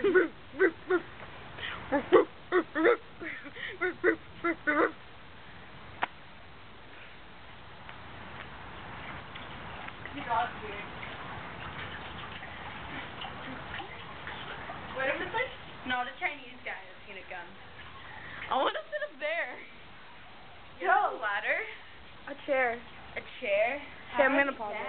What if it's like not a Chinese guy that's gonna come? I want to sit up there. You have a ladder? A chair. A chair? Okay, I'm gonna pause it.